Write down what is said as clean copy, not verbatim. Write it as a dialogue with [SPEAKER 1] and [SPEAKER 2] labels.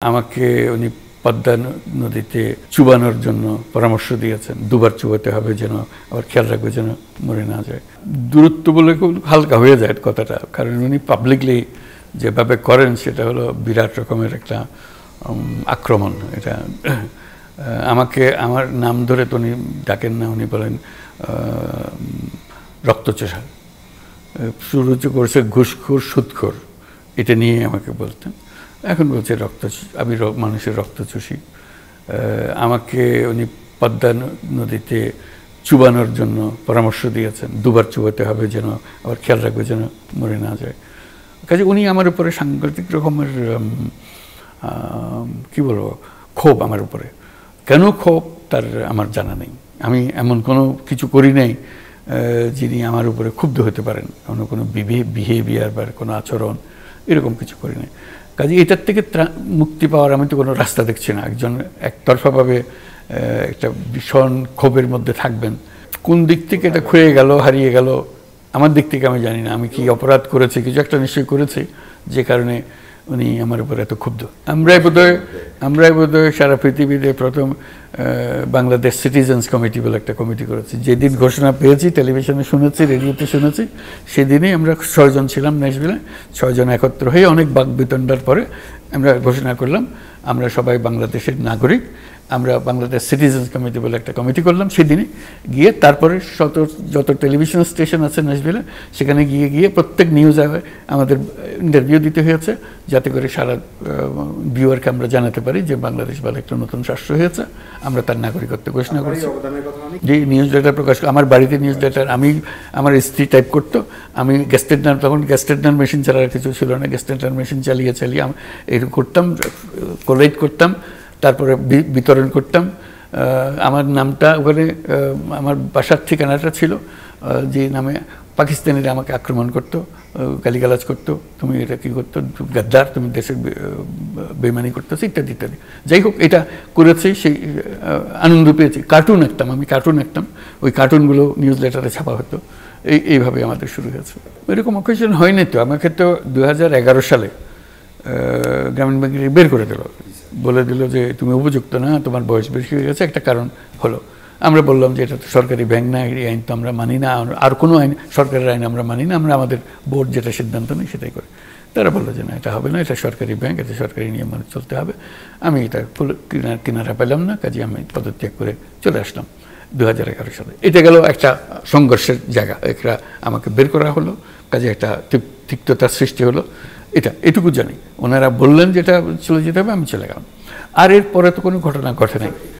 [SPEAKER 1] আমাকে উনি পদ্মা নদীতে চুবানোর জন্য পরামর্শ দিয়েছেন। দুবার চুবাতে হবে, যেন আবার খেয়াল রাখবে যেন মরে না যায়। দূরত্ব বলে খুব হালকা হয়ে যায় কথাটা, কারণ উনি পাবলিকলি যেভাবে করেন সেটা হলো বিরাট রকমের একটা আক্রমণ। এটা আমাকে আমার নাম ধরে তো উনি ডাকেন না, উনি বলেন রক্তচোষা। শুরু করেছে ঘুষখোর সুদখোর, এটা নিয়ে আমাকে বলতেন। এখন বলছে আমি মানুষের রক্ত চুষি। আমাকে উনি পদ্মা নদীতে চুবানোর জন্য পরামর্শ দিয়েছেন। দুবার চুবাতে হবে, যেন আবার খেয়াল রাখবে যেন মরে না যায়। কাজে উনি আমার উপরে সাংঘাতিক রকমের কি বলবো ক্ষোভ আমার উপরে। কেন ক্ষোভ তার আমার জানা নেই। আমি এমন কোনো কিছু করি নাই যিনি আমার উপরে ক্ষুব্ধ হতে পারেন। কোনো বিহেভিয়ার বা কোনো আচরণ এরকম কিছু করি নাই। কাজে এটার থেকে মুক্তি পাওয়ার আমি তো কোনো রাস্তা দেখছি না। একজন একতরফাভাবে একটা ভীষণ ক্ষোভের মধ্যে থাকবেন। কোন দিক থেকে এটা ক্ষয়ে গেল, হারিয়ে গেল, আমার দিক থেকে আমি জানি না। আমি কি অপরাধ করেছি, কিছু একটা নিশ্চয়ই করেছি, যে কারণে উনি আমার উপর এত ক্ষুব্ধ। আমরাই বোধহয় সারা পৃথিবীতে প্রথম বাংলাদেশ সিটিজেন্স কমিটি বলে একটা কমিটি করেছি। যেদিন ঘোষণা পেয়েছি, টেলিভিশনে শুনেছি, রেডিওতে শুনেছি, সেদিনই আমরা 6 জন ছিলাম ন্যাশভিলে। 6 জন একত্র হয়ে অনেক বাকবিতণ্ডার পরে আমরা ঘোষণা করলাম আমরা সবাই বাংলাদেশের নাগরিক। আমরা বাংলাদেশ সিটিজেন্স কমিটি বলে একটা কমিটি করলাম। সেদিনে গিয়ে তারপরে যত টেলিভিশন স্টেশন আছে ন্যাশভিলে, সেখানে গিয়ে প্রত্যেক নিউজে আমাদের ইন্টারভিউ দিতে হয়েছে, যাতে করে সারা ভিউয়ারকে আমরা জানাতে পারি যে বাংলাদেশ বলে একটা নতুন রাষ্ট্র হয়েছে, আমরা তার নাগরিকত্ব ঘোষণা করেছি। যে নিউজ লেটার প্রকাশ, আমার বাড়িতে নিউজ লেটার আমার স্ত্রী টাইপ করতো। আমি তখন গ্যাস্টেডনার মেশিন ছাড়া কিছু ছিল না। গ্যাস্টেডনার মেশিন চালিয়ে এরকম করতাম, কোলাইট করতাম, তারপরে বিতরণ করতাম। আমার নামটা ওখানে আমার বাসার ঠিকানাটা ছিল, যে নামে পাকিস্তানিরা আমাকে আক্রমণ করতো, গালিগালাজ করতো, তুমি এটা কী করতো, গাদ্দার, তুমি দেশের বেইমানি করতেছো, ইত্যাদি ইত্যাদি। যাই হোক, এটা করেছি, সেই আনন্দ পেয়েছি। আমি কার্টুন আঁকতাম। ওই কার্টুনগুলো নিউজ লেটারে ছাপা হতো। এইভাবে আমাদের শুরু হয়েছে। এরকম অকেশন হয়নি তো। আমাকে তো 2011 সালে গ্রামীণ ব্যাংক বের করে দিল, বলে দিল যে তুমি উপযুক্ত না, তোমার বয়স বেশি হয়ে গেছে। একটা কারণ হলো, আমরা বললাম যে এটা তো সরকারি ব্যাংক না, এই আইন তো আমরা মানি না, আর কোনো আইন, সরকারের আইন আমরা মানি না, আমরা আমাদের বোর্ড যেটা সিদ্ধান্ত নেই সেটাই করি। তারা বললো যে না, এটা হবে না, এটা সরকারি ব্যাংক, এটা সরকারি নিয়ম মানে চলতে হবে। আমি এটা কিনারা পেলাম না, কাজে আমি পদত্যাগ করে চলে আসলাম 2011 সালে। এটা গেল একটা সংঘর্ষের জায়গা। একটা আমাকে বের করা হলো, কাজে একটা তিক্ততার সৃষ্টি হলো। এটুকু জানি। ওনারা বললেন যেটা চলে যেতে হবে, আমি চলে গেলাম। আর এর পরে তো কোনো ঘটনা ঘটে নাই।